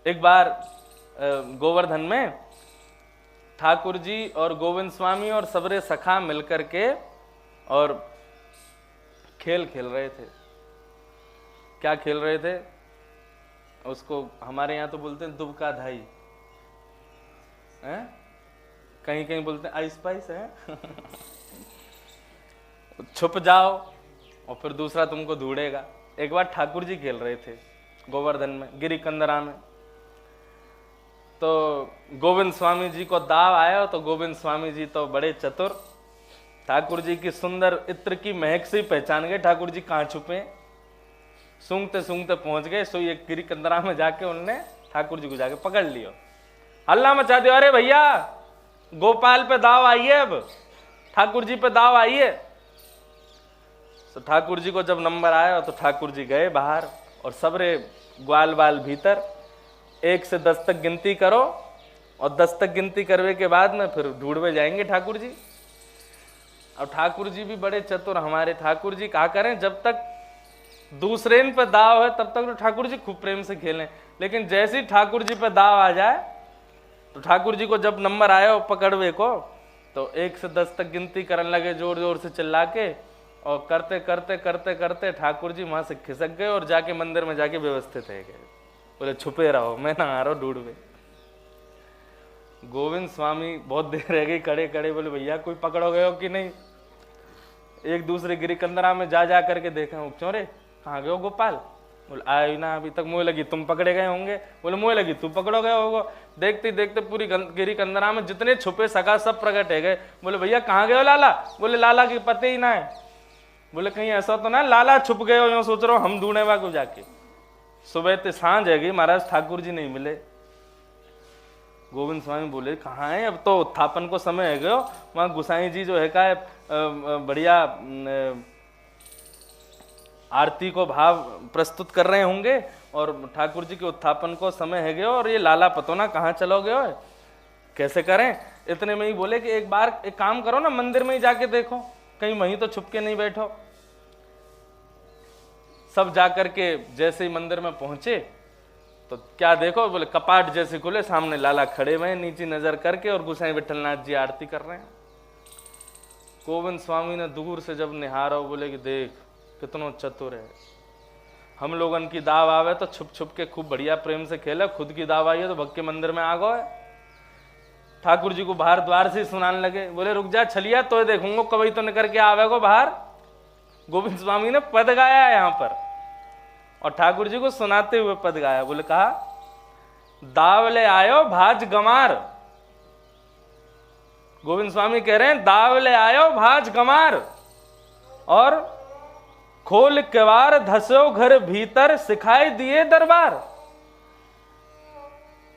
एक बार गोवर्धन में ठाकुर जी और गोविंद स्वामी और सबरे सखा मिलकर के और खेल खेल रहे थे। क्या खेल रहे थे? उसको हमारे यहाँ तो बोलते हैं दुबका धाई है, कहीं कहीं बोलते हैं आइस पाइस है। छुप जाओ और फिर दूसरा तुमको ढूंढेगा। एक बार ठाकुर जी खेल रहे थे गोवर्धन में, गिरी कंदरा में। तो गोविंद स्वामी जी को दाव आया तो गोविंद स्वामी जी तो बड़े चतुर, ठाकुर जी की सुंदर इत्र की महक से ही पहचान गए ठाकुर जी कहाँ छुपे। सूंघते सूंघते पहुंच गए, सो ये गिरी कंदरा में जाके उन्होंने ठाकुर जी को जाके पकड़ लिया, हल्ला मचा दिया, अरे भैया गोपाल पे दाव आई है, अब ठाकुर जी पे दाव आई है। तो ठाकुर जी को जब नंबर आया तो ठाकुर जी गए बाहर और सबरे ग्वाल बाल भीतर, 1 से 10 तक गिनती करो और 10 तक गिनती करने के बाद में फिर ढूंढवे जाएंगे ठाकुर जी। अब ठाकुर जी भी बड़े चतुर हमारे ठाकुर जी, क्या करें, जब तक दूसरे पे दाव है तब तक तो ठाकुर जी खूब प्रेम से खेलें, लेकिन जैसे ही ठाकुर जी पे दाव आ जाए तो ठाकुर जी को जब नंबर आया हो पकड़वे को तो 1 से 10 तक गिनती करने लगे जोर जोर से चिल्ला के, और करते करते करते करते ठाकुर जी वहां से खिसक गए और जाके मंदिर में जाके व्यवस्थित है गए। बोले छुपे रहो, मैं ना आ रहा हूं ढूंढवे। गोविंद स्वामी बहुत देर रह गई खड़े खड़े, बोले भैया कोई पकड़ो गए हो कि नहीं। एक दूसरे गिरी कंदरा में जा करके देखा, क्यों रे कहाँ गए हो गोपाल? बोले आए ना अभी तक, मुझे लगी तुम पकड़े गए होंगे। बोले मुझे लगी तू पकड़ो गए होगा। देखते देखते पूरी गिरी कंदरा में जितने छुपे सगा सब प्रकट है गए। बोले भैया कहाँ गए हो लाला? बोले लाला के पते ही ना है। बोले कहीं ऐसा तो ना लाला छुप गए हो, यूं सोच रहा हूं हम ढूंढे को जाके। सुबह ते सांझ है गई, महाराज ठाकुर जी नहीं मिले। गोविंद स्वामी बोले कहाँ है, अब तो उत्थापन को समय है गयो, वहां गुसाई जी जो है का बढ़िया आरती को भाव प्रस्तुत कर रहे होंगे और ठाकुर जी के उत्थापन को समय है गयो, और ये लाला पतो ना कहाँ चलो गयो है, कैसे करें। इतने में ही बोले कि एक बार एक काम करो ना, मंदिर में ही जाके देखो कहीं वहीं तो छुप के नहीं बैठो। सब जाकर के जैसे ही मंदिर में पहुंचे तो क्या देखो, बोले कपाट जैसे खुले, सामने लाला खड़े हुए हैं नीचे नजर करके और गुसाई विठलनाथ जी आरती कर रहे हैं। गोविंद स्वामी ने दूर से जब निहारा बोले कि देख कितना चतुर है, हम लोगन की दाव आवे तो छुप छुप के खूब बढ़िया प्रेम से खेले, खुद की दाव आई है तो भग के मंदिर में आ गए। ठाकुर जी को बाहर द्वार से सुनाने लगे, बोले रुक जा छलिया तो देखूंगा कभी तो निकल के आवे को बाहर। गोविंद स्वामी ने पद गाया यहाँ पर और ठाकुर जी को सुनाते हुए पद गाया। बोले कहा दाव ले आयो भाज गमार। गोविंद स्वामी कह रहे हैं दाव ले आयो भाज गमार, और खोल केवार धसो घर भीतर सिखाई दिए दरबार।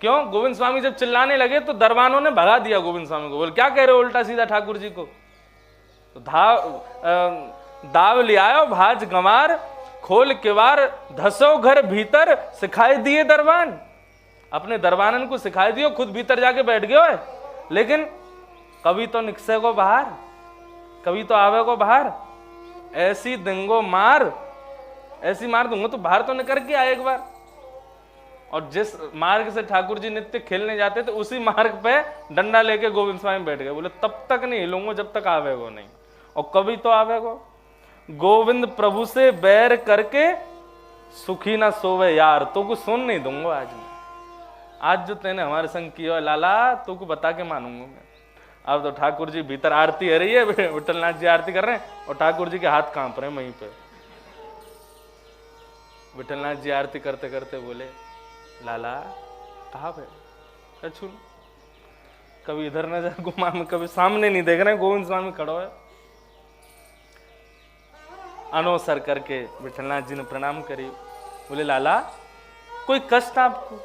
क्यों? गोविंद स्वामी जब चिल्लाने लगे तो दरबानों ने भगा दिया गोविंद स्वामी को। बोले क्या कह रहे हो उल्टा सीधा ठाकुर जी को? तो दाव ले आयो भाज गमार, खोल केवार धसो घर भीतर सिखाई दिए दरबान। अपने दरबानन को सिखाई दियो, खुद भीतर जाके बैठ गयो है, लेकिन कभी तो निकसे को बाहर, कभी तो आवे को बाहर। ऐसी दिंगो मार, ऐसी मार दूंगा तो बाहर तो निकल के आए एक बार। और जिस मार्ग से ठाकुर जी नित्य खेलने जाते थे उसी मार्ग पे डंडा लेके गोविंद स्वामी बैठ गए। बोले तब तक नहीं हिलूंगा जब तक आवेगो नहीं, और कभी तो आवेगो। गोविंद प्रभु से बैर करके सुखी ना सोवे यार, तो कुछ सुन नहीं दूंगा आज मैं। आज जो तेने हमारे संग किया है लाला, तो को बता के मानूंगा मैं। अब तो ठाकुर जी भीतर आरती हो रही है, विठलनाथ जी आरती कर रहे हैं और ठाकुर जी के हाथ कांप रहे हैं वहीं पे। विठलनाथ जी आरती करते करते बोले लाला कहाँ पे छू, कभी इधर नजर घुमा में, कभी सामने नहीं देख रहे। गोविंद स्वामी खड़ो है। अनोसर करके विठलनाथ जी ने प्रणाम करी। बोले लाला कोई कष्ट आपको?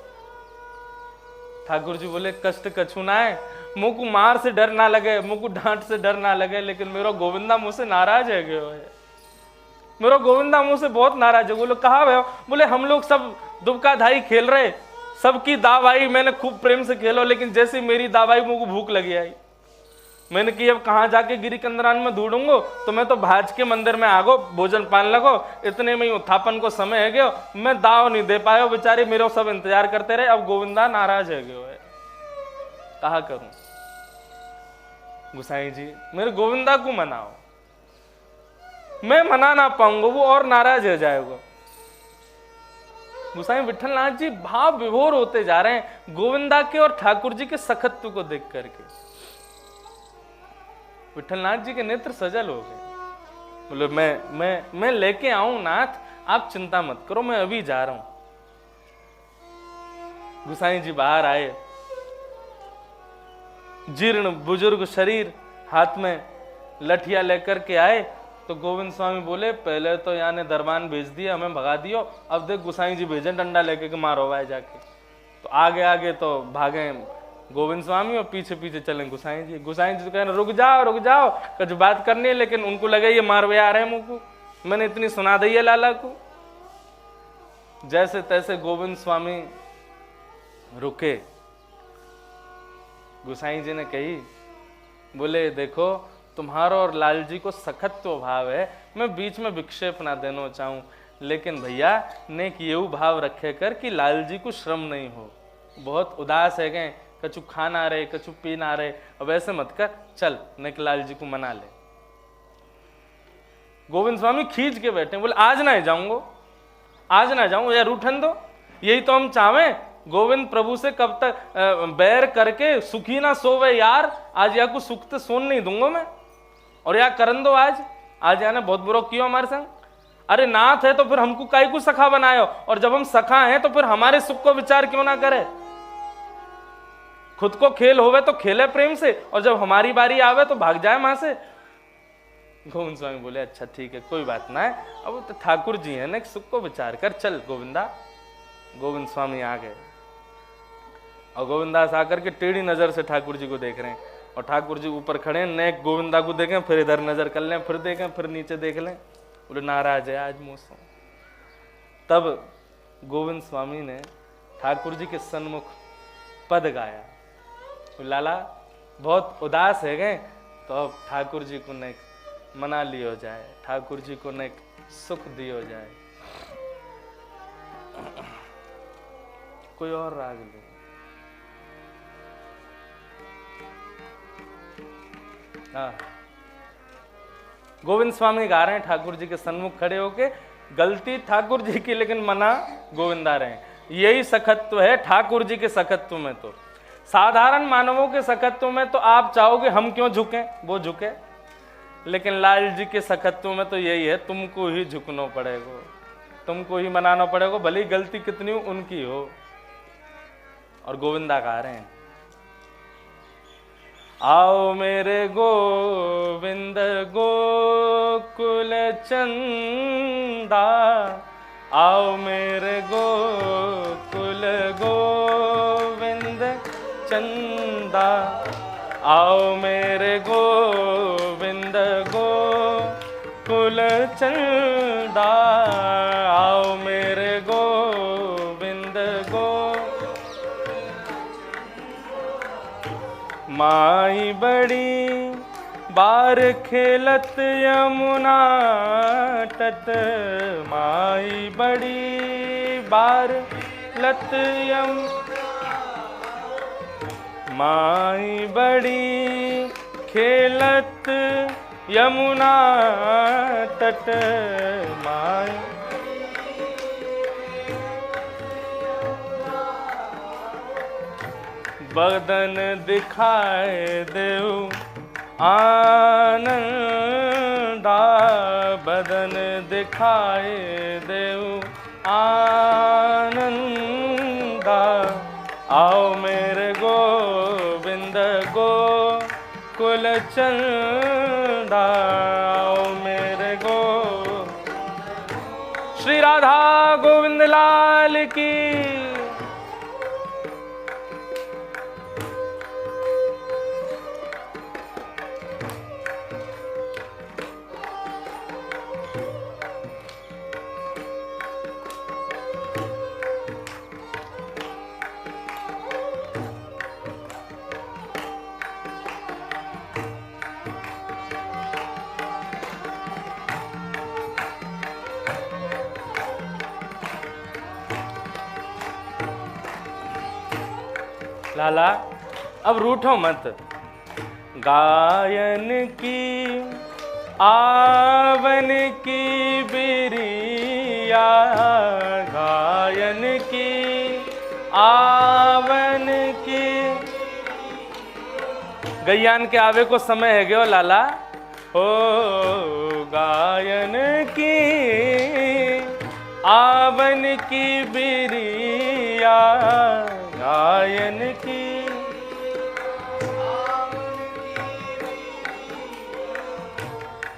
ठाकुर जी बोले कष्ट कछु ना है, मुँह को मार से डर ना लगे, मुँह को डांट से डर ना लगे, लेकिन मेरा गोविंदा मुँह से नाराज है गयो है, मेरा गोविंदा मुँह से बहुत नाराज है। बोले कहा भैया? बोले हम लोग सब दुबका धाई खेल रहे, सबकी दाव आई, मैंने खूब प्रेम से खेलो, लेकिन जैसे मेरी दाव आई मुझको भूख लगी आई, मैंने कि अब कहाँ जाके गिरी कंदरान में ढूंढूंगो, तो मैं तो भाज के मंदिर में आगो, भोजन पान लगो, इतने में ही उत्थापन को समय है गयो, मैं दाव नहीं दे पायो, बेचारे मेरे सब इंतजार करते रहे। अब गोविंदा नाराज है गयो है, कहा करूं गुसाई जी, मेरे गोविंदा को मनाओ, मैं मना ना पाऊंगा, वो और नाराज हो जाएगा। गुसाई विठलनाथ जी भाव विभोर होते जा रहे हैं गोविंदा के और ठाकुर जी के सखत्व को देख करके। विठलनाथ जी के नेत्र सजल हो गए, बोले मैं लेके आऊं नाथ, आप चिंता मत करो, मैं अभी जा रहा हूं। गुसाई जी बाहर आए, जीर्ण बुजुर्ग शरीर, हाथ में लठिया लेकर के आए। तो गोविंद स्वामी बोले पहले तो यहाँ ने दरबान भेज दिया, हमें भगा दियो, अब देख गुसाई जी भेजे डंडा लेके के मारो भाई जाके। तो आगे आगे तो भागे गोविंद स्वामी और पीछे पीछे चले गुसाई जी। गुसाई जी तो कह रहे रुक जाओ, कुछ बात करनी है, लेकिन उनको लगे ये मारवे आ रहे हैं मुंह को, मैंने इतनी सुना दी है लाला को। जैसे तैसे गोविंद स्वामी रुके। गुसाई जी ने कही, बोले देखो तुम्हारा और लाल जी को सखत्व भाव है, मैं बीच में विक्षेप ना देना चाहूं, लेकिन भैया नेक येऊ भाव रखे कर कि लाल जी को श्रम नहीं हो, बहुत उदास है गए, कछु खा ना रहे, कछु पी ना रहे, अब ऐसे मत कर, चल नेक लाल जी को मना ले। गोविंद स्वामी खींच के बैठे, बोले आज ना जाऊंगो, आज ना जाऊं, यार उठन दो, यही तो हम चाहें, गोविंद प्रभु से कब तक बैर करके सुखी ना सोवे यार, आज या को सुख तो सोन नहीं दूंगा मैं, और या करन दो आज याने बहुत बुरा किया हमारे संग। अरे नाथ है तो फिर हमको काई को सखा बनायो, और जब हम सखा हैं तो फिर हमारे सुख को विचार क्यों ना करे, खुद को खेल होवे तो खेले प्रेम से, और जब हमारी बारी आवे तो भाग जाए वहां से। गोविंद स्वामी बोले अच्छा ठीक है, कोई बात ना है, अब तो ठाकुर जी है ना, सुख को विचार कर, चल गोविंदा। गोविंद स्वामी आ गए और गोविंदास आकर के टेढ़ी नजर से ठाकुर जी को देख रहे हैं, और ठाकुर जी ऊपर खड़े हैं, नेक गोविंदा को देखें, फिर इधर नजर कर लें, फिर देखें, फिर नीचे देख लें, बोले नाराज है आज मुझसे। तब गोविंद स्वामी ने ठाकुर जी के सन्मुख पद गाया, लाला बहुत उदास है गए, तो अब ठाकुर जी को नेक मना लियो जाए, ठाकुर जी को नेक सुख दियो जाए। कोई और राग ले। हाँ, गोविंद स्वामी गा रहे हैं ठाकुर जी के सन्मुख खड़े होके, गलती ठाकुर जी की लेकिन मना गोविंदा रहे हैं। यही सखत्व है ठाकुर जी के सखत्व में। तो साधारण मानवों के सखत्व में तो आप चाहोगे हम क्यों झुकें, वो झुके, लेकिन लाल जी के सखत्व में तो यही है, तुमको ही झुकना पड़ेगा, तुमको ही मनाना पड़ेगा, भले गलती कितनी उनकी हो। और गोविंदा गा रहे हैं, आओ मेरे गोविंद गोकुल चंदा, आओ मेरे गोकुल गोविंद चंदा, आओ मेरे गोविंद गोकुल चंदा, आओ मेरे गोविंद गो। माई बड़ी बार खेलत यमुना तट, माई बड़ी बार लत माई बड़ी खेलत यमुना तट, माई बदन दिखाए देव आनंदा, बदन दिखाए देव आनंदा, आओ मेरे गोविंद गोकुल चंदा, आओ मेरे गो। श्री राधा गोविंद लाल की। लाला अब रूठो मत। गायन की आवन की बिरिया, गायन की आवन की। गैयान के आवे को समय है गयो लाला। ओ गायन की आवन की बिरिया, गायन की।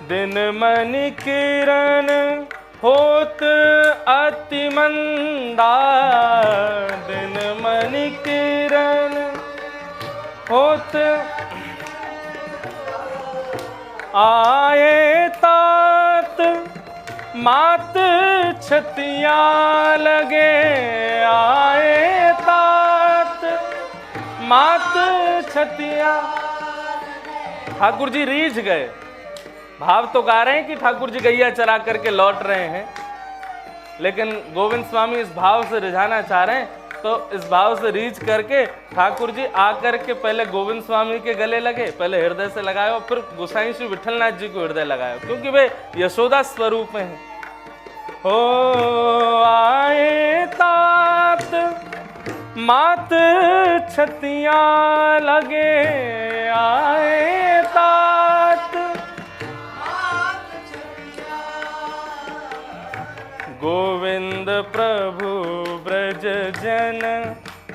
दिन मन किरण होत अति मंदा, दिन मन किरण होत आए तात मात छतियाँ लगे, आए तात मात छतियाँ। ठाकुर जी रीझ गए। भाव तो गा रहे हैं कि ठाकुर जी गैया चरा करके लौट रहे हैं, लेकिन गोविंद स्वामी इस भाव से रिझाना चाह रहे हैं, तो इस भाव से रीझ करके ठाकुर जी आकर के पहले गोविंद स्वामी के गले लगे, पहले हृदय से लगाए, फिर गोसाई श्री विठलनाथ जी को हृदय लगाए, क्योंकि वे यशोदा स्वरूप हैं। हो आए तात मात छतियाँ लगे, आए तात गोविंद प्रभु ब्रज जन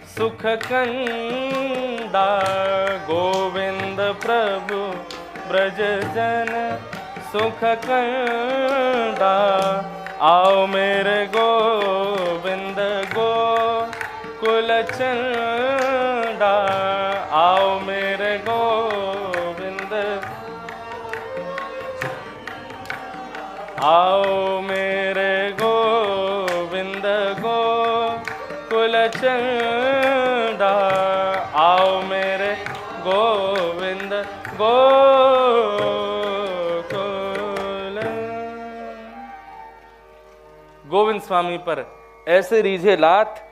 सुख कंदा, गोविंद प्रभु ब्रज जन सुख कंदा। आओ मेरे गोविंद गोकुल चंदा, आओ मेरे गोविंद, आओ मेरे गोविंद गोकुल चंदा, आओ मेरे गोविंद गोकुल। गोविंद स्वामी पर ऐसे रीझे लात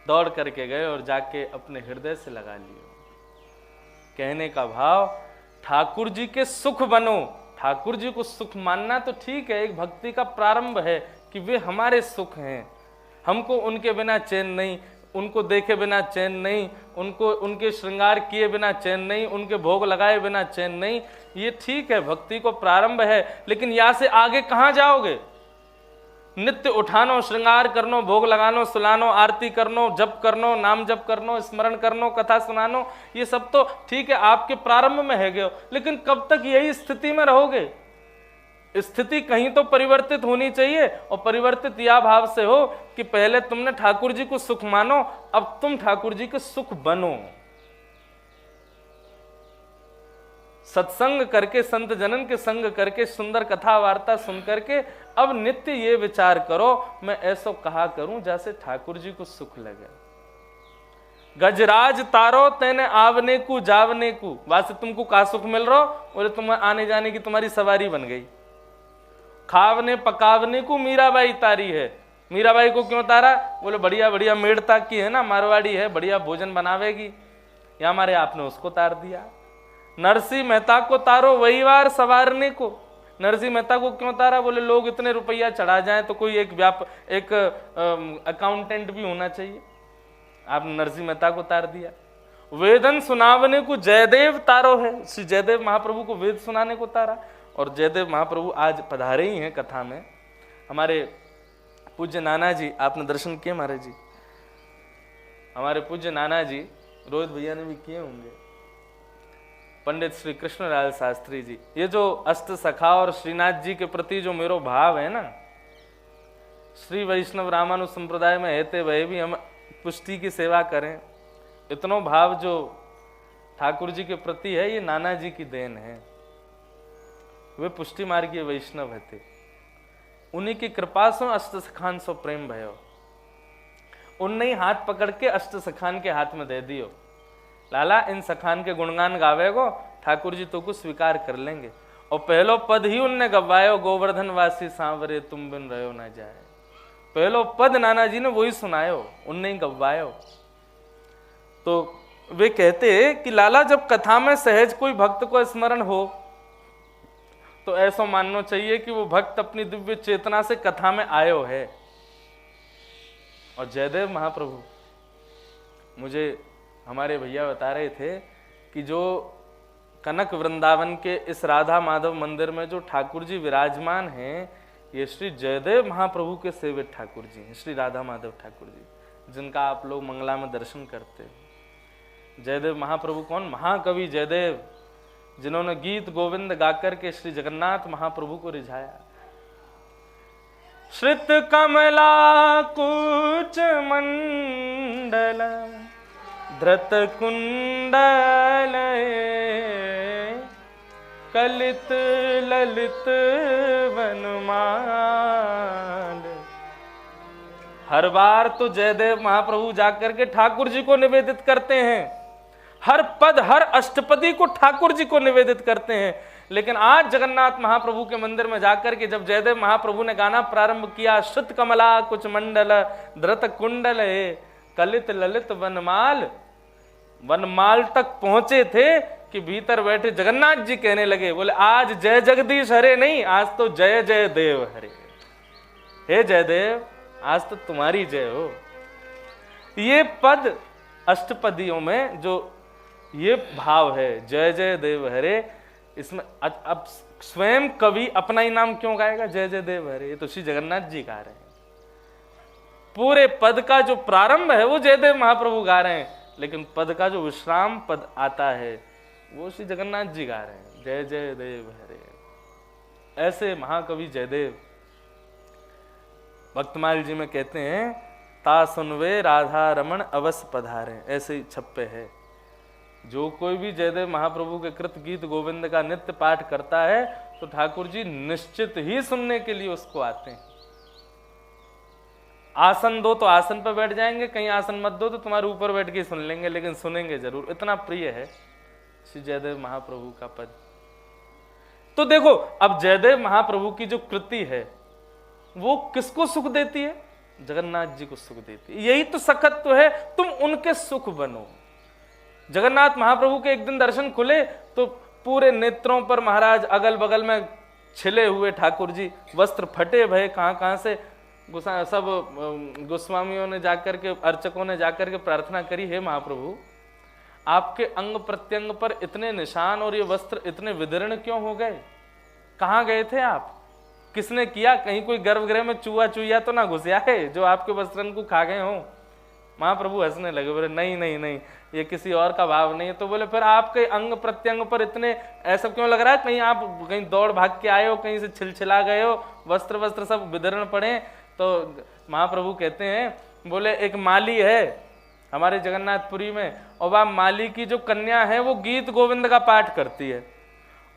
दौड़ करके गए और जाके अपने हृदय से लगा लिए। कहने का भाव, ठाकुर जी के सुख बनो। ठाकुर जी को सुख मानना तो ठीक है, एक भक्ति का प्रारंभ है कि वे हमारे सुख हैं, हमको उनके बिना चैन नहीं, उनको देखे बिना चैन नहीं, उनको उनके श्रृंगार किए बिना चैन नहीं, उनके भोग लगाए बिना चैन नहीं। ये ठीक है, भक्ति को प्रारंभ है, लेकिन यहाँ से आगे कहाँ जाओगे? नित्य उठानो, श्रृंगार करनो, भोग लगानो, सुलानो, आरती करनो, जप करनो, नाम जप करनो, स्मरण करनो, कथा सुनानो, ये सब तो ठीक है, आपके प्रारंभ में है गए, लेकिन कब तक यही स्थिति में रहोगे? स्थिति कहीं तो परिवर्तित होनी चाहिए, और परिवर्तित या भाव से हो कि पहले तुमने ठाकुर जी को सुख मानो, अब तुम ठाकुर जी के सुख बनो। सत्संग करके, संत जनन के संग करके, सुंदर कथा वार्ता सुन करके अब नित्य ये विचार करो, मैं ऐसा कहा करूं जैसे ठाकुर जी को सुख लगे। गजराज तारो तेने आवने को जावने को, वासे तुमको का सुख मिल रहा? बोले तुम आने जाने की तुम्हारी सवारी बन गई। खावने पकावने को मीराबाई तारी है। मीराबाई को क्यों तारा? बोले बढ़िया बढ़िया मेड़ता की है ना, मारवाड़ी है, बढ़िया भोजन बनावेगी, या हमारे आपने उसको तार दिया। नरसिंह मेहता को तारो वही वार सवारने को। नरसिंह मेहता को क्यों तारा? बोले लोग इतने रुपया चढ़ा जाए तो कोई एक अकाउंटेंट भी होना चाहिए, आपने नरसिंह मेहता को तार दिया। वेदन सुनावने को जयदेव तारो है, श्री जयदेव महाप्रभु को वेद सुनाने को तारा। और जयदेव महाप्रभु आज पधारे ही हैं कथा में। हमारे पूज्य नाना जी, आपने दर्शन किए महाराज जी? हमारे पूज्य नाना जी, रोहित भैया ने भी किए होंगे, पंडित श्री कृष्णलाल शास्त्री जी। ये जो अष्ट सखा और श्रीनाथ जी के प्रति जो मेरो भाव है ना, श्री वैष्णव रामानु संप्रदाय में हेते वह भी हम पुष्टि की सेवा करें, इतनो भाव जो ठाकुर जी के प्रति है, ये नाना जी की देन है। वे पुष्टि मार्गीय वैष्णव थे, उन्हीं की कृपा से अष्ट सखान सो प्रेम भयो। उनने ही हाथ पकड़ के अष्ट सखान के हाथ में दे दियो, लाला इन सखान के गुणगान गावेगो, ठाकुर जी तो को स्वीकार कर लेंगे। और पहलो पद ही उनने गवायो, गोवर्धन वासी सांवरे तुम बिन रहो ना जाए। पहलो पद नाना जी ने वही सुनायो, उनने ही गवायो। तो वे कहते कि लाला जब कथा में सहज कोई भक्त को स्मरण हो तो ऐसा मानना चाहिए कि वो भक्त अपनी दिव्य चेतना से कथा में आयो है। और जयदेव महाप्रभु, मुझे हमारे भैया बता रहे थे कि जो कनक वृंदावन के इस राधा माधव मंदिर में जो ठाकुर जी विराजमान हैं, ये श्री जयदेव महाप्रभु के सेवित ठाकुर जी हैं, श्री राधा माधव ठाकुर जी, जिनका आप लोग मंगला में दर्शन करते हैं। जयदेव महाप्रभु कौन? महाकवि जयदेव, जिन्होंने गीत गोविंद गाकर के श्री जगन्नाथ महाप्रभु को रिझाया। श्रित कमला कुच मंडल धृत कुंडल कलित ललित वनमाल। हर बार तो जयदेव महाप्रभु जाकर के ठाकुर जी को निवेदित करते हैं, हर पद हर अष्टपदी को ठाकुर जी को निवेदित करते हैं। लेकिन आज जगन्नाथ महाप्रभु के मंदिर में जाकर के जब जयदेव महाप्रभु ने गाना प्रारंभ किया, श्रुत कमला कुछ मंडल धृत कुंडल कलित ललित वनमाल, वनमाल तक पहुंचे थे कि भीतर बैठे जगन्नाथ जी कहने लगे, बोले आज जय जगदीश हरे नहीं, आज तो जय जय देव हरे। हे जयदेव, आज तो तुम्हारी जय हो। ये पद अष्टपदियों में जो ये भाव है जय जय देव हरे, इसमें अब स्वयं कवि अपना ही नाम क्यों गाएगा जय जय देव हरे? ये तो श्री जगन्नाथ जी गा रहे हैं। पूरे पद का जो प्रारंभ है वो जयदेव महाप्रभु गा रहे हैं, लेकिन पद का जो विश्राम पद आता है वो श्री जगन्नाथ जी गा रहे हैं, जय जय देव हरे। ऐसे महाकवि जयदेव भक्तमाल जी में कहते हैं, ता सुनवे राधा रमण अवस पधारे, ऐसे ही छप्पे है। जो कोई भी जयदेव महाप्रभु के कृत गीत गोविंद का नित्य पाठ करता है तो ठाकुर जी निश्चित ही सुनने के लिए उसको आते हैं। आसन दो तो आसन पर बैठ जाएंगे, कहीं आसन मत दो तो तुम्हारे ऊपर बैठ के सुन लेंगे, लेकिन सुनेंगे जरूर। इतना प्रिय है श्री जयदेव महाप्रभु का पद। तो देखो, अब जयदेव महाप्रभु की जो कृति है वो किसको सुख देती है? जगन्नाथ जी को सुख देती है। यही तो सकत्व है, तुम उनके सुख बनो। जगन्नाथ महाप्रभु के एक दिन दर्शन खुले तो पूरे नेत्रों पर महाराज अगल बगल में छिले हुए ठाकुर जी, वस्त्र फटे भये, कहां से सब गोस्वामियों ने जाकर के, अर्चकों ने जाकर के प्रार्थना करी, हे महाप्रभु आपके अंग प्रत्यंग पर इतने निशान और ये वस्त्र इतने विदीर्ण क्यों हो गए? कहाँ गए थे आप? किसने किया? कहीं कोई गर्भगृह में चूहा चूहिया तो ना घुसया है जो आपके वस्त्रन को खा गए हों? महाप्रभु हंसने लगे, बोले नहीं नहीं नहीं, ये किसी और का भाव नहीं है। तो बोले फिर आपके अंग प्रत्यंग पर इतने ऐसा क्यों लग रहा है? कहीं आप कहीं दौड़ भाग के आए हो, कहीं से छिलछिला गए हो, वस्त्र वस्त्र सब विदीर्ण पड़े? तो महाप्रभु कहते हैं, बोले एक माली है हमारे जगन्नाथपुरी में, और वह माली की जो कन्या है वो गीत गोविंद का पाठ करती है।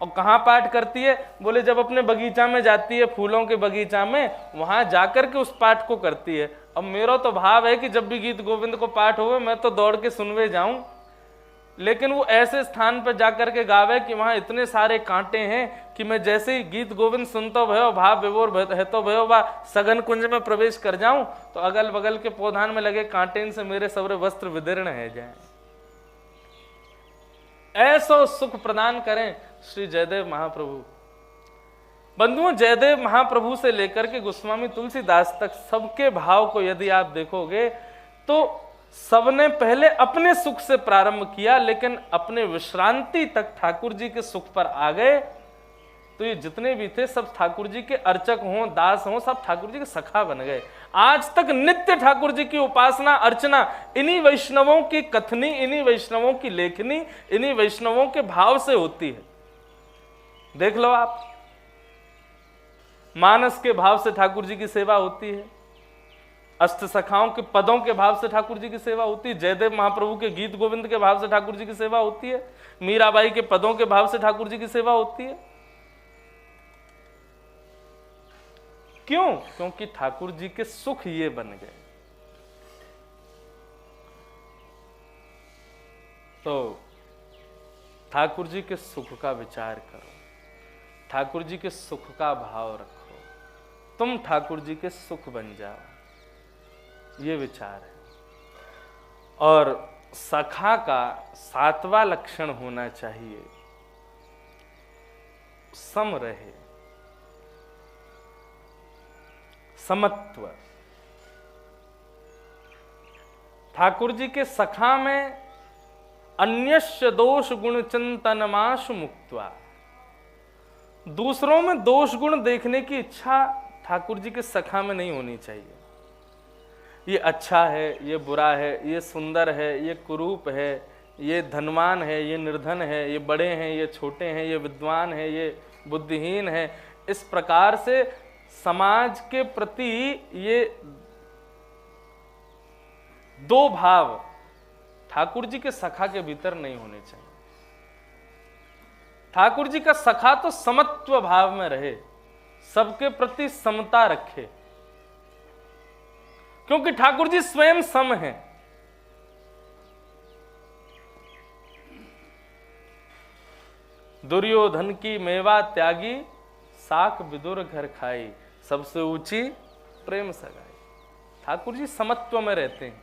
और कहाँ पाठ करती है? बोले जब अपने बगीचा में जाती है, फूलों के बगीचा में, वहां जाकर के उस पाठ को करती है। अब मेरा तो भाव है कि जब भी गीत गोविंद को पाठ हो मैं तो दौड़ के सुनवे जाऊं, लेकिन वो ऐसे स्थान पर जाकर के गावे कि वहां इतने सारे कांटे हैं कि मैं जैसे ही गीत गोविंद सुनता भयो, भाव विभोर है तो भयो, वा सघन कुंज में प्रवेश कर जाऊं तो अगल बगल के पौधान में लगे कांटे से मेरे सवरे वस्त्र विदीर्ण है जाए। ऐसा सुख प्रदान करें श्री जयदेव महाप्रभु। बंधुओं, जयदेव महाप्रभु से लेकर के गोस्वामी तुलसीदास तक सबके भाव को यदि आप देखोगे तो सबने पहले अपने सुख से प्रारंभ किया, लेकिन अपने विश्रांति तक ठाकुर जी के सुख पर आ गए। तो ये जितने भी थे सब ठाकुर जी के अर्चक हों, दास हों, सब ठाकुर जी के सखा बन गए। आज तक नित्य ठाकुर जी की उपासना अर्चना इन्हीं वैष्णवों की कथनी, इन्हीं वैष्णवों की लेखनी, इन्हीं वैष्णवों के भाव से होती है। देख लो आप, मानस के भाव से ठाकुर जी की सेवा होती है, अष्ट सखाओं के पदों के भाव से ठाकुर जी की सेवा होती है, जयदेव महाप्रभु के गीत गोविंद के भाव से ठाकुर जी की सेवा होती है, मीराबाई के पदों के भाव से ठाकुर जी की सेवा होती है। क्यों? क्योंकि ठाकुर जी के सुख ये बन गए। तो ठाकुर जी के सुख का विचार करो, ठाकुर जी के सुख का भाव रखो, तुम ठाकुर जी के सुख बन जाओ, ये विचार है। और सखा का 7वां लक्षण होना चाहिए, सम रहे, समत्व। ठाकुर जी के सखा में अन्यस्य दोष गुण चिंतनमाशु मुक्त्वा, दूसरों में दोष गुण देखने की इच्छा ठाकुर जी के सखा में नहीं होनी चाहिए। ये अच्छा है, ये बुरा है, ये सुंदर है, ये कुरूप है, ये धनवान है, ये निर्धन है, ये बड़े हैं, ये छोटे हैं, ये विद्वान है, ये बुद्धिहीन है। इस प्रकार से समाज के प्रति ये दो भाव ठाकुर जी के सखा के भीतर नहीं होने चाहिए। ठाकुर जी का सखा तो समत्व भाव में रहे, सबके प्रति समता रखे, क्योंकि ठाकुर जी स्वयं सम हैं। दुर्योधन की मेवा त्यागी, साक विदुर घर खाई, सबसे ऊंची प्रेम सगाई। ठाकुर जी समत्व में रहते हैं,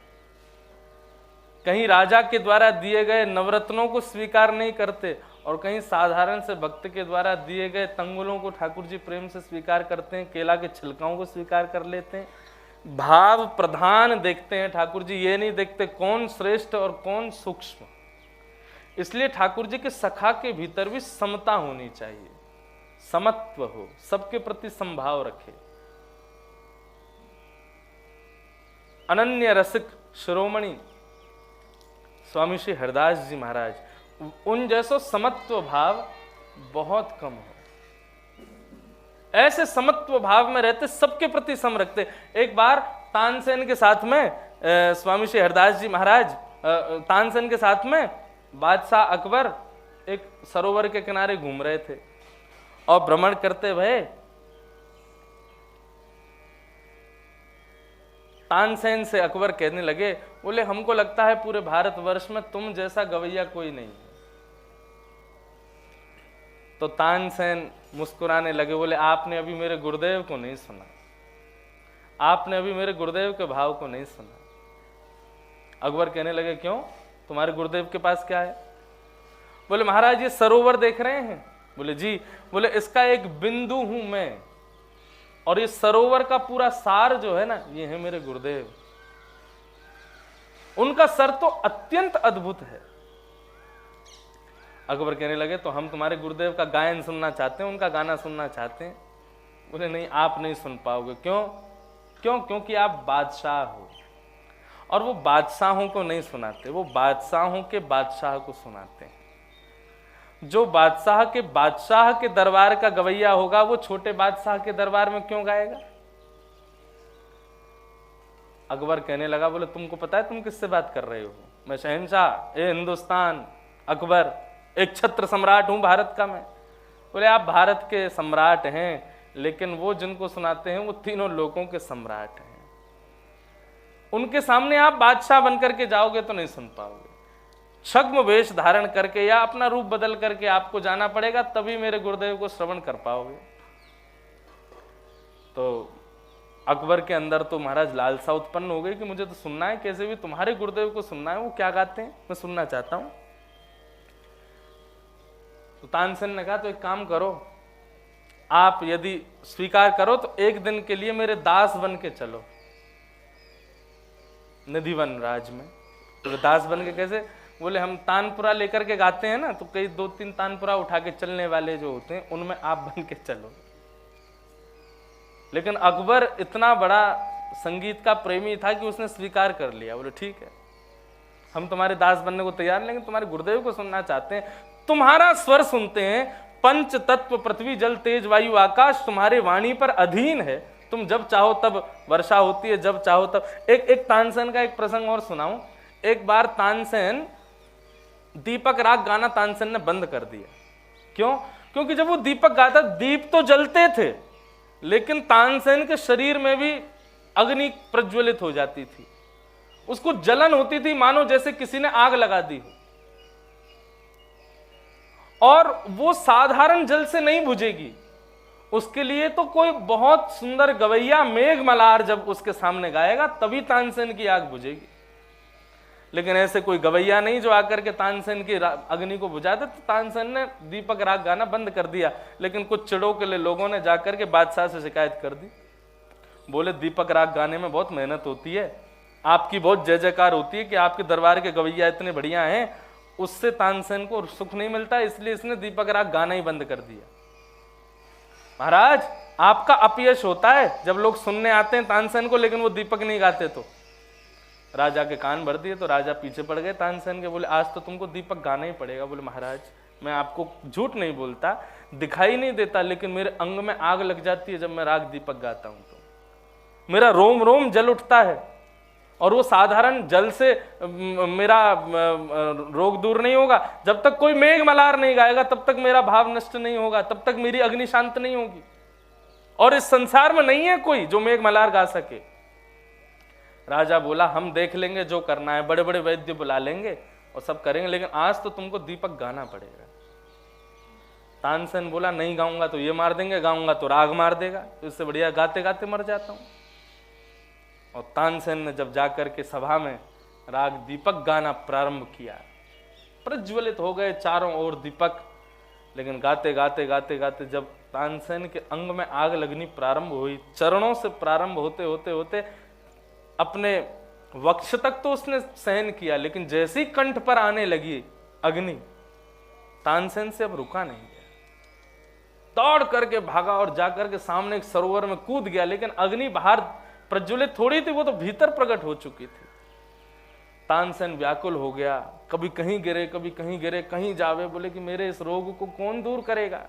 कहीं राजा के द्वारा दिए गए नवरत्नों को स्वीकार नहीं करते और कहीं साधारण से भक्त के द्वारा दिए गए तंगुलों को ठाकुर जी प्रेम से स्वीकार करते हैं, केला के छिलकाओं को स्वीकार कर लेते हैं। भाव प्रधान देखते हैं ठाकुर जी, ये नहीं देखते कौन श्रेष्ठ और कौन सूक्ष्म। इसलिए ठाकुर जी के सखा के भीतर भी समता होनी चाहिए, समत्व हो, सबके प्रति समभाव रखे। अनन्य रसिक शिरोमणि स्वामी श्री हरदास जी महाराज, उन जैसो समत्व भाव बहुत कम हो। ऐसे समत्व भाव में रहते, सबके प्रति सम रखते। एक बार तानसेन के साथ में स्वामी श्री हरदास जी महाराज तानसेन के साथ में बादशाह अकबर एक सरोवर के किनारे घूम रहे थे और भ्रमण करते हुए तानसेन से अकबर कहने लगे, बोले हमको लगता है पूरे भारतवर्ष में तुम जैसा गवैया कोई नहीं है। तो तानसेन मुस्कुराने लगे, बोले आपने अभी मेरे गुरुदेव को नहीं सुना, आपने अभी मेरे गुरुदेव के भाव को नहीं सुना। अकबर कहने लगे क्यों, तुम्हारे गुरुदेव के पास क्या है? बोले महाराज ये सरोवर देख रहे हैं? बोले जी। बोले इसका एक बिंदु हूं मैं, और ये सरोवर का पूरा सार जो है ना, ये है मेरे गुरुदेव। उनका सर तो अत्यंत अद्भुत है। अकबर कहने लगे तो हम तुम्हारे गुरुदेव का गायन सुनना चाहते हैं, उनका गाना सुनना चाहते हैं। बोले नहीं, आप नहीं सुन पाओगे। क्यों? क्योंकि आप बादशाह हो, और वो बादशाहों को नहीं सुनाते, वो बादशाहों के बादशाह को सुनाते हैं। जो बादशाह के दरबार का गवैया होगा, वो छोटे बादशाह के दरबार में क्यों गाएगा? अकबर कहने लगा, बोले तुमको पता है तुम किससे बात कर रहे हो? मैं शहंशाह ए हिंदुस्तान अकबर, एक छत्र सम्राट हूं भारत का मैं। बोले आप भारत के सम्राट हैं, लेकिन वो जिनको सुनाते हैं वो तीनों लोगों के सम्राट हैं। उनके सामने आप बादशाह बनकर के जाओगे तो नहीं सुन पाओगे। छद्म वेश धारण करके या अपना रूप बदल करके आपको जाना पड़ेगा, तभी मेरे गुरुदेव को श्रवण कर पाओगे। तो अकबर के अंदर तो महाराज लालसा उत्पन्न हो गई कि मुझे तो सुनना है, कैसे भी तुम्हारे गुरुदेव को सुनना है, वो क्या गाते हैं मैं सुनना चाहता हूं। तो तानसेन ने कहा तो एक काम करो, आप यदि स्वीकार करो तो एक दिन के लिए मेरे दास बन के चलो निधिवन राज में। तो दास बन के कैसे? बोले हम तानपुरा लेकर के गाते हैं ना, तो कई 2-3 तानपुरा उठा के चलने वाले जो होते हैं, उनमें आप बन के चलो। लेकिन अकबर इतना बड़ा संगीत का प्रेमी था कि उसने स्वीकार कर लिया। बोले ठीक है, हम तुम्हारे दास बनने को तैयार, लेकिन तुम्हारे गुरुदेव को सुनना चाहते हैं। तुम्हारा स्वर सुनते हैं, पंच तत्व पृथ्वी जल तेज वायु आकाश तुम्हारे वाणी पर अधीन है। तुम जब चाहो तब वर्षा होती है, जब चाहो तब। एक तानसेन का एक प्रसंग और सुनाऊं। एक बार तानसेन दीपक राग गाना तानसेन ने बंद कर दिया। क्यों? क्योंकि जब वो दीपक गाता, दीप तो जलते थे, लेकिन तानसेन के शरीर में भी अग्नि प्रज्वलित हो जाती थी, उसको जलन होती थी, मानो जैसे किसी ने आग लगा दी हो। और वो साधारण जल से नहीं बुझेगी, उसके लिए तो कोई बहुत सुंदर गवैया मेघ मल्हार जब उसके सामने गाएगा, तभी तानसेन की आग बुझेगी। लेकिन ऐसे कोई गवैया नहीं जो आकर के तानसेन की अग्नि को बुझा दे। तो तानसेन ने दीपक राग गाना बंद कर दिया, लेकिन कुछ चिड़ों के लिए लोगों ने जाकर के बादशाह से शिकायत कर दी। बोले दीपक राग गाने में बहुत मेहनत होती है, आपकी बहुत जय जयकार होती है कि आपके दरबार के गवैया इतने बढ़िया हैं, उससे तानसेन को सुख नहीं मिलता, इसलिए इसने दीपक राग गाना ही बंद कर दिया। महाराज आपका अपयश होता है जब लोग सुनने आते हैं तानसेन को, लेकिन वो दीपक नहीं गाते। तो राजा के कान भर दिए, तो राजा पीछे पड़ गए तानसेन के। बोले आज तो तुमको दीपक गाना ही पड़ेगा। बोले महाराज मैं आपको झूठ नहीं बोलता, दिखाई नहीं देता, लेकिन मेरे अंग में आग लग जाती है जब मैं राग दीपक गाता हूं। तो मेरा रोम रोम जल उठता है, और वो साधारण जल से मेरा रोग दूर नहीं होगा। जब तक कोई मेघ मल्हार नहीं गाएगा तब तक मेरा भाव नष्ट नहीं होगा, तब तक मेरी अग्नि शांत नहीं होगी। और इस संसार में नहीं है कोई जो मेघ मल्हार गा सके। राजा बोला हम देख लेंगे जो करना है, बड़े बड़े वैद्य बुला लेंगे और सब करेंगे, लेकिन आज तो तुमको दीपक गाना पड़ेगा। तानसेन बोला नहीं गाऊंगा तो ये मार देंगे, गाऊंगा तो राग मार देगा, तो इससे बढ़िया गाते गाते मर जाता हूं। और तानसेन ने जब जाकर के सभा में राग दीपक गाना प्रारंभ किया, प्रज्वलित हो गए चारों ओर दीपक। लेकिन गाते गाते गाते गाते जब तानसेन के अंग में आग लगनी प्रारंभ हुई, चरणों से प्रारंभ होते होते होते अपने वक्ष तक तो उसने सहन किया, लेकिन जैसी कंठ पर आने लगी अग्नि, तानसेन से अब रुका नहीं गया। दौड़ करके भागा और जाकर के सामने एक सरोवर में कूद गया, लेकिन अग्नि बाहर प्रज्वलित थोड़ी थी, वो तो भीतर प्रकट हो चुकी थी। तानसेन व्याकुल हो गया, कभी कहीं गिरे कभी कहीं गिरे, कहीं जावे, बोले कि मेरे इस रोग को कौन दूर करेगा।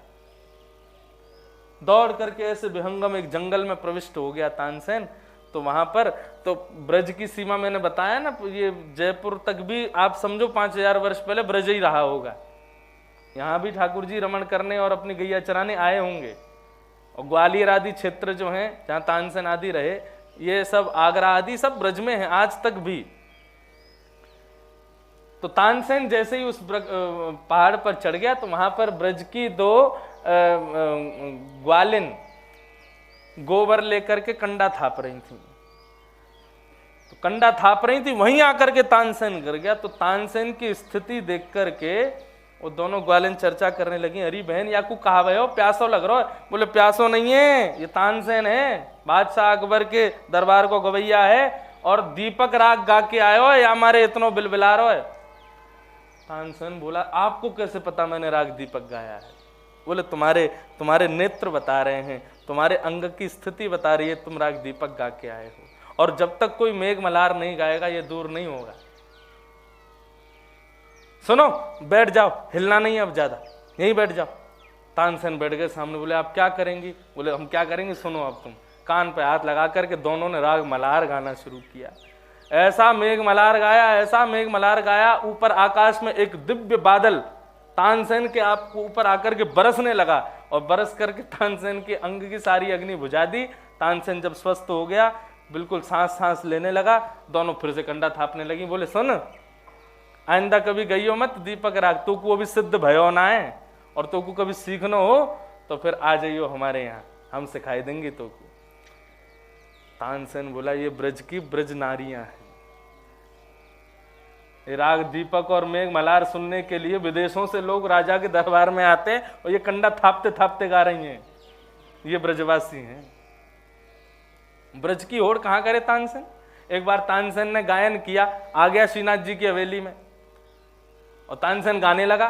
दौड़ करके ऐसे विहंगम एक जंगल में प्रविष्ट हो गया तानसेन। तो वहां पर तो ब्रज की सीमा मैंने बताया ना, ये जयपुर तक भी आप समझो 5000 वर्ष पहले ब्रज ही रहा होगा। यहां भी ठाकुर जी रमण करने और अपनी गैया चराने आए होंगे। और ग्वालियर आदि क्षेत्र जो हैं जहां तानसेन आदि रहे, ये सब आगरा आदि सब ब्रज में है आज तक भी। तो तानसेन जैसे ही उस पहाड़ पर चढ़ गया तो वहां पर ब्रज की 2 ग्वालिन गोबर लेकर के कंडा थाप रही थी। तो कंडा थाप रही थी, वहीं आकर के तानसेन गिर गया। तो तानसेन की स्थिति देख करके वो दोनों ग्वालिन चर्चा करने लगी, अरे बहन याकू कहा भय हो, प्यासो लग रहा है। बोले प्यासो नहीं है, ये तानसेन है, बादशाह अकबर के दरबार को गवैया है, और दीपक राग गा के आयो है, या हमारे इतनो बिलबिला रहो है। तानसेन बोला आपको कैसे पता मैंने राग दीपक गाया है। बोले तुम्हारे नेत्र बता रहे हैं, तुम्हारे अंग की स्थिति बता रही है, तुम राग दीपक गा के आए हो, और जब तक कोई मेघ मल्हार नहीं गाएगा ये दूर नहीं होगा। सुनो बैठ जाओ, हिलना नहीं अब ज्यादा, यहीं बैठ जाओ। तानसेन बैठ गए सामने। बोले आप क्या करेंगी। बोले हम क्या करेंगे, सुनो अब तुम। कान पे हाथ लगा करके दोनों ने राग मल्हार गाना शुरू किया। ऐसा मेघ मल्हार गाया, ऐसा मेघ मल्हार गाया, ऊपर आकाश में एक दिव्य बादल तानसेन के आप ऊपर आकर के बरसने लगा, और बरस करके तानसेन के अंग की सारी अग्नि बुझा दी। तानसेन जब स्वस्थ हो गया, बिल्कुल सांस लेने लगा, दोनों फिर से कंडा थापने लगी। बोले सुन आइंदा कभी गईयो मत दीपक राग, तो को अभी सिद्ध भयो ना है, और तो को कभी सीखना हो तो फिर आ जाइयो हमारे यहाँ, हम सिखाई देंगे तो को। तानसेन बोला ये ब्रज की ब्रज नारियां हैं, ये राग दीपक और मेघ मल्हार सुनने के लिए विदेशों से लोग राजा के दरबार में आते हैं, और ये कंडा थापते थापते गा रही हैं, ये ब्रजवासी हैं। ब्रज की होड़ कहां करे तानसेन। एक बार तानसेन ने गायन किया, आ गया श्रीनाथ जी की हवेली में, और तानसेन गाने लगा।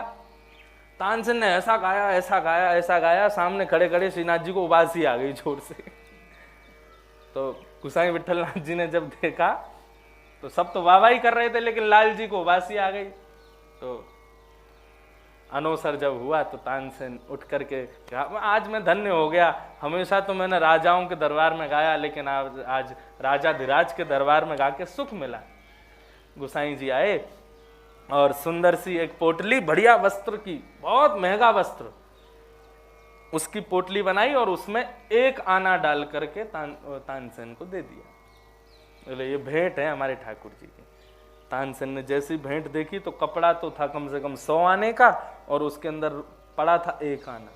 तानसेन ने ऐसा गाया ऐसा गाया ऐसा गाया, सामने खड़े खड़े श्रीनाथ जी को उबासी आ गई जोर से। तो गुसाई विठलनाथ जी ने जब देखा तो सब तो वाहवाही कर रहे थे, लेकिन लाल जी को उबासी आ गई। तो अनोसर जब हुआ तो तानसेन उठ करके कहा आज मैं धन्य हो गया, हमेशा तो मैंने राजाओं के दरबार में गाया, लेकिन आज राजा धीराज के दरबार में गा के सुख मिला। गुसाई जी आए और सुंदर सी एक पोटली, बढ़िया वस्त्र की, बहुत महंगा वस्त्र, उसकी पोटली बनाई और उसमें 1 आना डाल करके तानसेन को दे दिया। बोले ये भेंट है हमारे ठाकुर जी की। तानसेन ने जैसी भेंट देखी तो कपड़ा तो था कम से कम 100 आने का, और उसके अंदर पड़ा था 1 आना।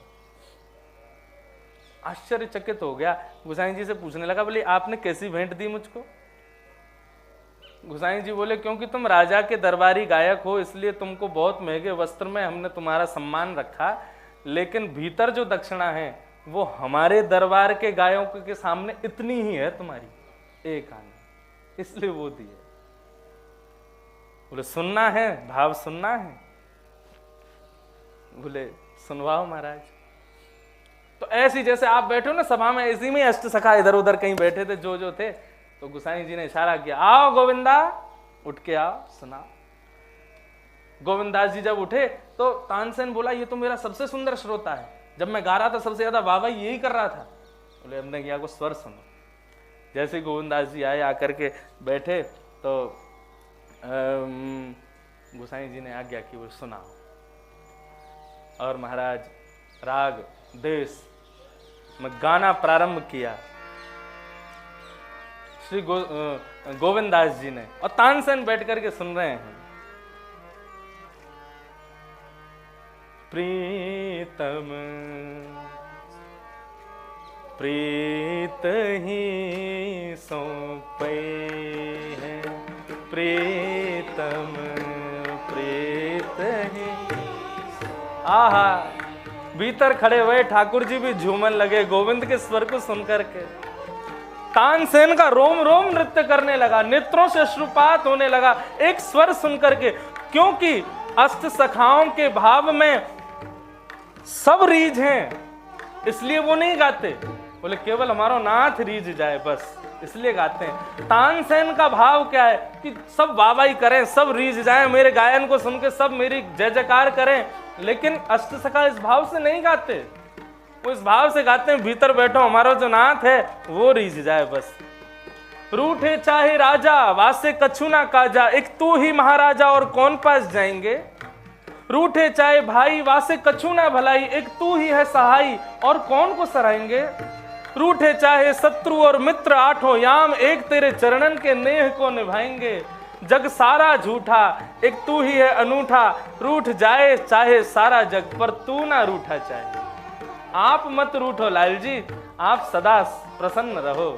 आश्चर्यचकित हो गया, गुसाई जी से पूछने लगा, बोले आपने कैसी भेंट दी मुझको। गोसाई जी बोले क्योंकि तुम राजा के दरबारी गायक हो इसलिए तुमको बहुत महंगे वस्त्र में हमने तुम्हारा सम्मान रखा, लेकिन भीतर जो दक्षिणा है वो हमारे दरबार के गायकों के सामने इतनी ही है तुम्हारी, एक आने, इसलिए वो दिए। बोले सुनना है, भाव सुनना है? बोले सुनवाओ महाराज। तो ऐसी जैसे आप बैठे हो ना सभा में, ऐसी में अष्ट सखा इधर उधर कहीं बैठे थे जो थे, तो गोसाई जी ने इशारा किया, आओ गोविंदा, उठ के आओ, सुना। गोविंदास जी जब उठे तो तानसेन बोला ये तो मेरा सबसे सुंदर श्रोता है, जब मैं गा रहा था सबसे ज्यादा वाह यही कर रहा था। बोले हमने किया को स्वर सुनो। जैसे गोविंदास जी आए, आकर के बैठे तो गोसाई जी ने आज्ञा की वो सुनाओ। और महाराज राग देश में गाना प्रारंभ किया श्री गोविंदास जी ने, और तानसेन बैठ करके सुन रहे हैं। प्रीतम प्रीत ही सौंपे हैं, प्रीतम प्रीत ही। आहा, भीतर खड़े हुए ठाकुर जी भी झूमन लगे गोविंद के स्वर को सुनकर के। तानसेन का रोम रोम नृत्य करने लगा, नेत्रों से अश्रुपात होने लगा एक स्वर सुनकर के, क्योंकि अष्ट सखाओं के भाव में सब रीझ हैं, इसलिए वो नहीं गाते। बोले केवल हमारा नाथ रीझ जाए बस, इसलिए गाते हैं। तानसेन का भाव क्या है कि सब वाहवाही करें, सब रीझ जाएं, मेरे गायन को सुन के सब मेरी जय जयकार करें, लेकिन अष्ट सखा इस भाव से नहीं गाते, वो इस भाव से गाते हैं भीतर बैठो हमारा जो नाथ है वो रीझ जाए बस। रूठे चाहे राजा वासे कछु ना काजा, एक तू ही महाराजा और कौन पास जाएंगे। रूठे चाहे भाई वासे कछु ना भलाई, एक तू ही है सहाई और कौन को सराएंगे। रूठे चाहे शत्रु और मित्र आठों याम, एक तेरे चरणन के नेह को निभाएंगे। जग सारा झूठा एक तू ही है अनूठा, रूठ जाए चाहे सारा जग पर तू ना रूठा चाहे। आप मत रूठो लाल जी, आप सदा प्रसन्न रहो।